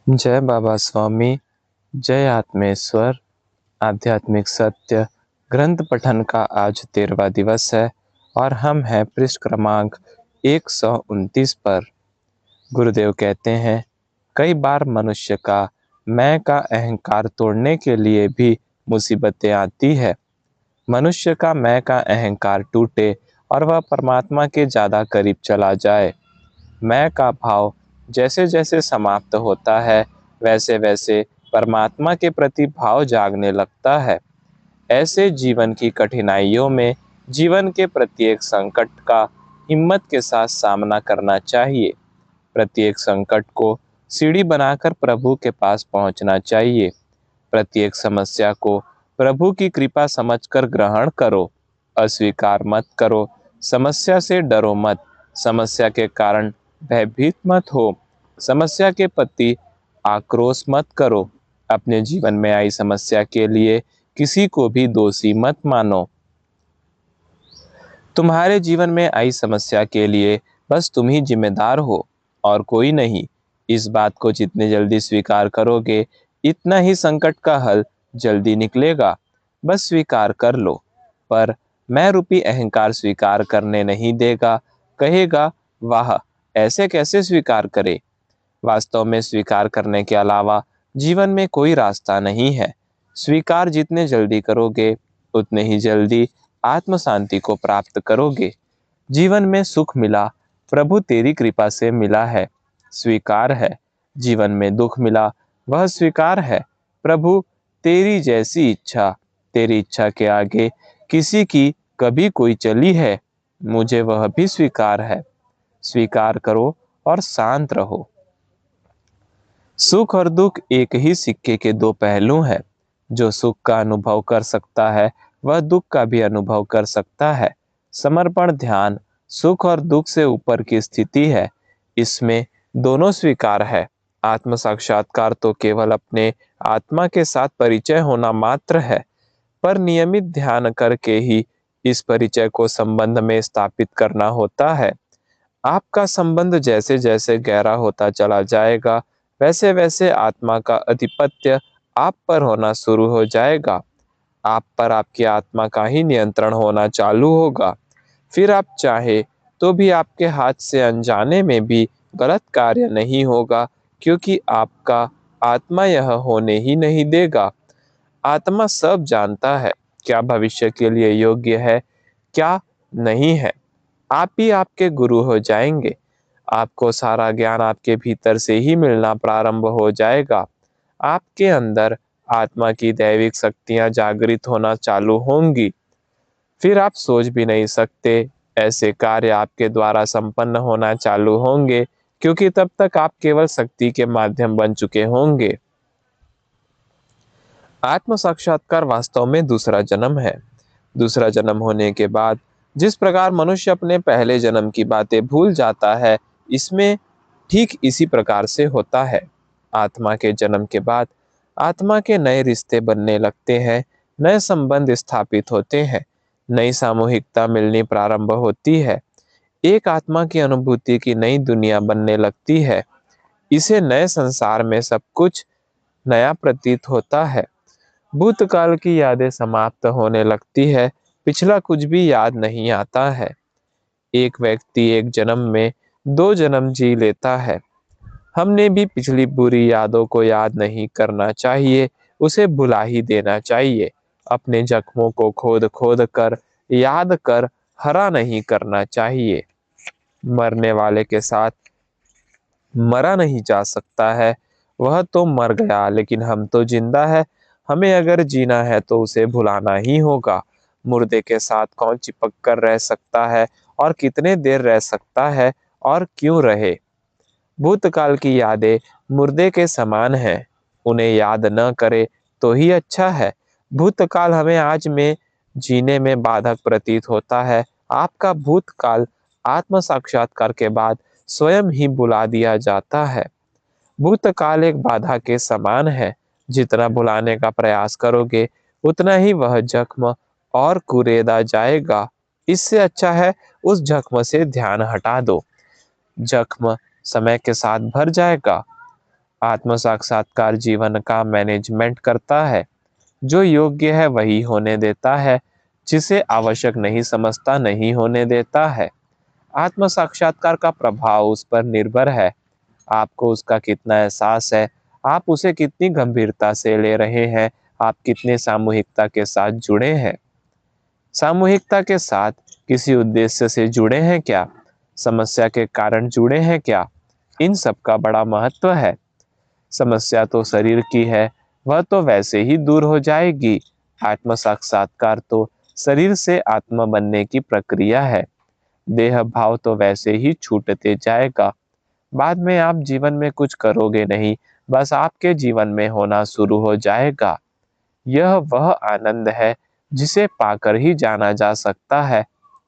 जय बाबा स्वामी, जय आत्मेश्वर। आध्यात्मिक सत्य ग्रंथ पठन का आज 13वां दिवस है और हम हैं पृष्ठ क्रमांक 129 पर। गुरुदेव कहते हैं, कई बार मनुष्य का मैं का अहंकार तोड़ने के लिए भी मुसीबतें आती है। मनुष्य का मैं का अहंकार टूटे और वह परमात्मा के ज़्यादा करीब चला जाए। मैं का भाव जैसे जैसे समाप्त होता है, वैसे वैसे परमात्मा के प्रति भाव जागने लगता है। ऐसे जीवन की कठिनाइयों में जीवन के प्रत्येक संकट का हिम्मत के साथ सामना करना चाहिए। प्रत्येक संकट को सीढ़ी बनाकर प्रभु के पास पहुंचना चाहिए। प्रत्येक समस्या को प्रभु की कृपा समझकर ग्रहण करो। अस्वीकार मत करो। समस्या से डरो मत। समस्या के कारण भयभीत मत हो। समस्या के प्रति आक्रोश मत करो। अपने जीवन में आई समस्या के लिए किसी को भी दोषी मत मानो। तुम्हारे जीवन में आई समस्या के लिए बस तुम ही जिम्मेदार हो और कोई नहीं। इस बात को जितने जल्दी स्वीकार करोगे, इतना ही संकट का हल जल्दी निकलेगा। बस स्वीकार कर लो। पर मैं रूपी अहंकार स्वीकार करने नहीं देगा। कहेगा, वाह, ऐसे कैसे स्वीकार करे। वास्तव में स्वीकार करने के अलावा जीवन में कोई रास्ता नहीं है। स्वीकार जितने जल्दी करोगे, उतने ही जल्दी आत्म शांति को प्राप्त करोगे। जीवन में सुख मिला, प्रभु तेरी कृपा से मिला है, स्वीकार है। जीवन में दुख मिला, वह स्वीकार है, प्रभु तेरी जैसी इच्छा, तेरी इच्छा के आगे किसी की कभी कोई चली है, मुझे वह भी स्वीकार है। स्वीकार करो और शांत रहो। सुख और दुख एक ही सिक्के के दो पहलू हैं। जो सुख का अनुभव कर सकता है, वह दुख का भी अनुभव कर सकता है। समर्पण ध्यान सुख और दुख से ऊपर की स्थिति है। इसमें दोनों स्वीकार है। आत्म साक्षात्कार तो केवल अपने आत्मा के साथ परिचय होना मात्र है, पर नियमित ध्यान करके ही इस परिचय को संबंध में स्थापित करना होता है। आपका संबंध जैसे जैसे गहरा होता चला जाएगा, वैसे वैसे आत्मा का अधिपत्य आप पर होना शुरू हो जाएगा। आप पर आपकी आत्मा का ही नियंत्रण होना चालू होगा। फिर आप चाहे तो भी आपके हाथ से अनजाने में भी गलत कार्य नहीं होगा, क्योंकि आपका आत्मा यह होने ही नहीं देगा। आत्मा सब जानता है, क्या भविष्य के लिए योग्य है, क्या नहीं है। आप ही आपके गुरु हो जाएंगे। आपको सारा ज्ञान आपके भीतर से ही मिलना प्रारंभ हो जाएगा। आपके अंदर आत्मा की दैविक शक्तियां जागृत होना चालू होंगी। फिर आप सोच भी नहीं सकते, ऐसे कार्य आपके द्वारा संपन्न होना चालू होंगे, क्योंकि तब तक आप केवल शक्ति के माध्यम बन चुके होंगे। आत्म साक्षात्कार वास्तव में दूसरा जन्म है। दूसरा जन्म होने के बाद जिस प्रकार मनुष्य अपने पहले जन्म की बातें भूल जाता है, इसमें ठीक इसी प्रकार से होता है। आत्मा के जन्म के बाद आत्मा के नए रिश्ते बनने लगते हैं, नए संबंध स्थापित होते हैं, नई सामूहिकता मिलनी प्रारंभ होती है। एक आत्मा की अनुभूति की नई दुनिया बनने लगती है। इसे नए संसार में सब कुछ नया प्रतीत होता है। भूतकाल की यादें समाप्त होने लगती है, पिछला कुछ भी याद नहीं आता है। एक व्यक्ति एक जन्म में दो जन्म जी लेता है। हमने भी पिछली बुरी यादों को याद नहीं करना चाहिए, उसे भुला ही देना चाहिए। अपने जख्मों को खोद खोद कर याद कर हरा नहीं करना चाहिए। मरने वाले के साथ मरा नहीं जा सकता है। वह तो मर गया, लेकिन हम तो जिंदा है। हमें अगर जीना है तो उसे भुलाना ही होगा। मुर्दे के साथ कौन चिपक कर रह सकता है और कितने देर रह सकता है, और क्यों रहे। भूतकाल की यादें मुर्दे के समान हैं, उन्हें याद न करे तो ही अच्छा है। भूतकाल हमें आज में जीने में बाधक प्रतीत होता है। आपका भूतकाल आत्म साक्षात्कार के बाद स्वयं ही बुला दिया जाता है। भूतकाल एक बाधा के समान है। जितना भुलाने का प्रयास करोगे, उतना ही वह जख्म और कुरेदा जाएगा। इससे अच्छा है उस जख्म से ध्यान हटा दो। जख्म समय के साथ भर जाएगा। आत्म साक्षात्कार जीवन का मैनेजमेंट करता है। जो योग्य है वही होने देता है, जिसे आवश्यक नहीं समझता नहीं होने देता है। आत्म साक्षात्कार का प्रभाव उस पर निर्भर है, आपको उसका कितना एहसास है, आप उसे कितनी गंभीरता से ले रहे हैं, आप कितने सामूहिकता के साथ जुड़े हैं। सामूहिकता के साथ किसी उद्देश्य से जुड़े हैं क्या, समस्या के कारण जुड़े हैं क्या, इन सब का बड़ा महत्व है। समस्या तो शरीर की है, वह तो वैसे ही दूर हो जाएगी। आत्म साक्षात्कार तो शरीर से आत्मा बनने की प्रक्रिया है। देह भाव तो वैसे ही छूटते जाएगा। बाद में आप जीवन में कुछ करोगे नहीं, बस आपके जीवन में होना शुरू हो जाएगा। यह वह आनंद है जिसे पाकर ही जाना जा सकता है।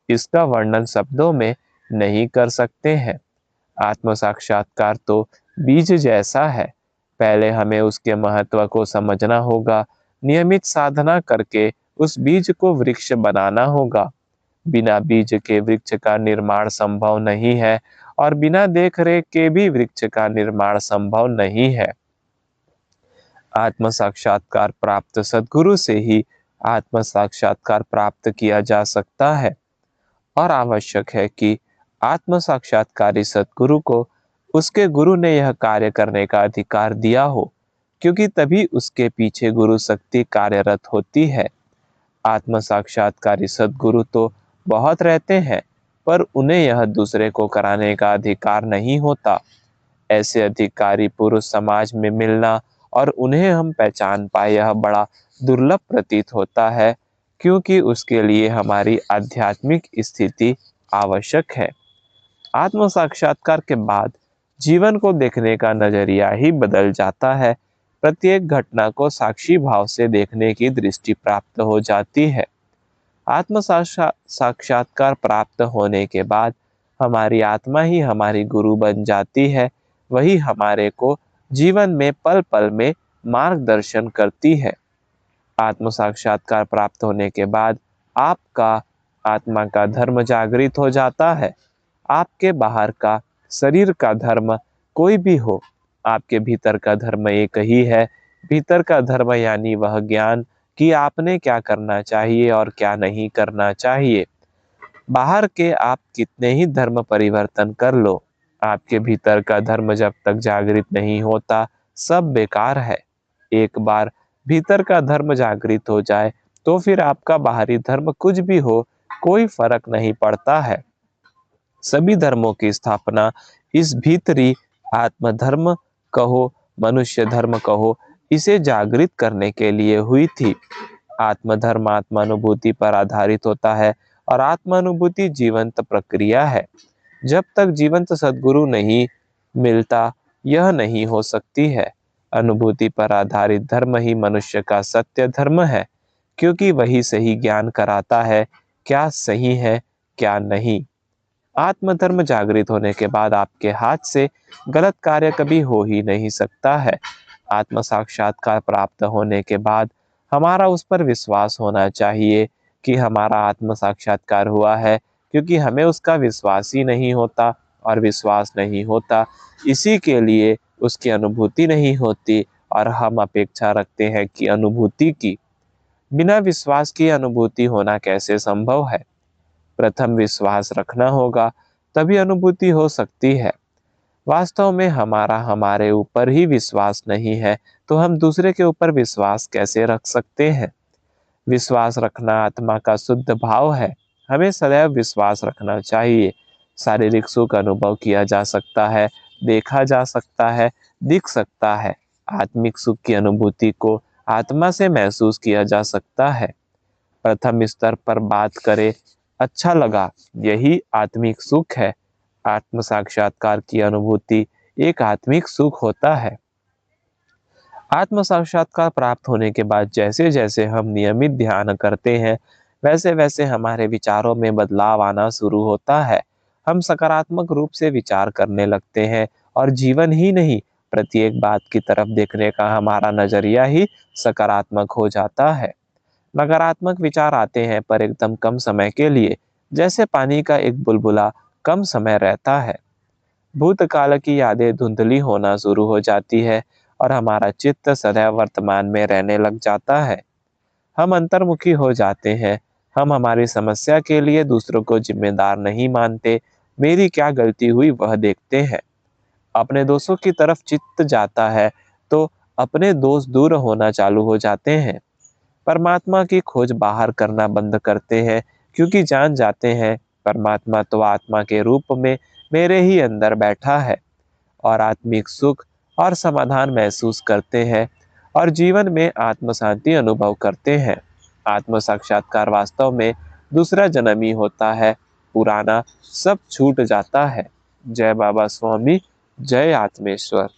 इसका वर्णन शब्दों में नहीं कर सकते हैं। आत्म साक्षात्कार तो बीज जैसा है। पहले हमें उसके महत्व को समझना होगा। नियमित साधना करके उस बीज को वृक्ष बनाना होगा। बिना बीज के वृक्ष का निर्माण संभव नहीं है और बिना देख रेख के भी वृक्ष का निर्माण संभव नहीं है। आत्म साक्षात्कार प्राप्त सद्गुरु से ही आत्म साक्षात्कार प्राप्त किया जा सकता है और आवश्यक है कि आत्म साक्षात्कारी सद्गुरु को उसके गुरु ने यह कार्य करने का अधिकार दिया हो, क्योंकि तभी उसके पीछे गुरु शक्ति कार्यरत होती है। आत्म साक्षात्कारी सद्गुरु तो बहुत रहते हैं, पर उन्हें यह दूसरे को कराने का अधिकार नहीं होता। ऐसे अधिकारी पुरुष समाज में मिलना और उन्हें हम पहचान पाए, यह बड़ा दुर्लभ प्रतीत होता है, क्योंकि उसके लिए हमारी आध्यात्मिक स्थिति आवश्यक है। आत्म साक्षात्कार के बाद जीवन को देखने का नजरिया ही बदल जाता है। प्रत्येक घटना को साक्षी भाव से देखने की दृष्टि प्राप्त हो जाती है। आत्म साक्षात्कार प्राप्त होने के बाद हमारी आत्मा ही हमारी गुरु बन जाती है। वही हमारे को जीवन में पल पल में मार्गदर्शन करती है। आत्म साक्षात्कार प्राप्त होने के बाद आपका आत्मा का धर्म जागृत हो जाता है। आपके बाहर का शरीर का धर्म कोई भी हो, आपके भीतर का धर्म एक ही है। भीतर का धर्म यानी वह ज्ञान कि आपने क्या करना चाहिए और क्या नहीं करना चाहिए। बाहर के आप कितने ही धर्म परिवर्तन कर लो, आपके भीतर का धर्म जब तक जागृत नहीं होता सब बेकार है। एक बार भीतर का धर्म जागृत हो जाए तो फिर आपका बाहरी धर्म कुछ भी हो, कोई फर्क नहीं पड़ता है। सभी धर्मों की स्थापना इस भीतरी आत्मधर्म कहो, मनुष्य धर्म कहो, इसे जागृत करने के लिए हुई थी। आत्मधर्म आत्मानुभूति पर आधारित होता है और आत्मानुभूति जीवंत प्रक्रिया है। जब तक जीवंत सद्गुरु नहीं मिलता यह नहीं हो सकती है। अनुभूति पर आधारित धर्म ही मनुष्य का सत्य धर्म है, क्योंकि वही सही ज्ञान कराता है क्या सही है क्या नहीं। आत्मधर्म जागृत होने के बाद आपके हाथ से गलत कार्य कभी हो ही नहीं सकता है। आत्म साक्षात्कार प्राप्त होने के बाद हमारा उस पर विश्वास होना चाहिए कि हमारा आत्म साक्षात्कार हुआ है, क्योंकि हमें उसका विश्वास ही नहीं होता और विश्वास नहीं होता इसी के लिए उसकी अनुभूति नहीं होती और हम अपेक्षा रखते हैं कि अनुभूति की। बिना विश्वास की अनुभूति होना कैसे संभव है। प्रथम विश्वास रखना होगा, तभी अनुभूति हो सकती है। वास्तव में हमारा हमारे ऊपर ही विश्वास नहीं है तो हम दूसरे के ऊपर विश्वास कैसे रख सकते हैं। विश्वास रखना आत्मा का शुद्ध भाव है। हमें सदैव विश्वास रखना चाहिए। शारीरिक सुख अनुभव किया जा सकता है, देखा जा सकता है, दिख सकता है। आत्मिक सुख की अनुभूति को आत्मा से महसूस किया जा सकता है। प्रथम स्तर पर बात करें, अच्छा लगा, यही आत्मिक सुख है। आत्म साक्षात्कार की अनुभूति एक आत्मिक सुख होता है। आत्म साक्षात्कार प्राप्त होने के बाद जैसे जैसे हम नियमित ध्यान करते हैं वैसे वैसे हमारे विचारों में बदलाव आना शुरू होता है। हम सकारात्मक रूप से विचार करने लगते हैं और जीवन ही नहीं, प्रत्येक बात की तरफ देखने का हमारा नजरिया ही सकारात्मक हो जाता है। नकारात्मक विचार आते हैं पर एकदम कम समय के लिए, जैसे पानी का एक बुलबुला कम समय रहता है। भूतकाल की यादें धुंधली होना शुरू हो जाती है और हमारा चित्त सदैव वर्तमान में रहने लग जाता है। हम अंतर्मुखी हो जाते हैं। हम हमारी समस्या के लिए दूसरों को जिम्मेदार नहीं मानते, मेरी क्या गलती हुई वह देखते हैं। अपने दोस्तों की तरफ चित्त जाता है तो अपने दोस्त दूर होना चालू हो जाते हैं। परमात्मा की खोज बाहर करना बंद करते हैं, क्योंकि जान जाते हैं परमात्मा तो आत्मा के रूप में मेरे ही अंदर बैठा है, और आत्मिक सुख और समाधान महसूस करते हैं और जीवन में आत्म शांति अनुभव करते हैं। आत्म साक्षात्कार वास्तव में दूसरा जन्म ही होता है, पुराना सब छूट जाता है। जय बाबा स्वामी, जय आत्मेश्वर।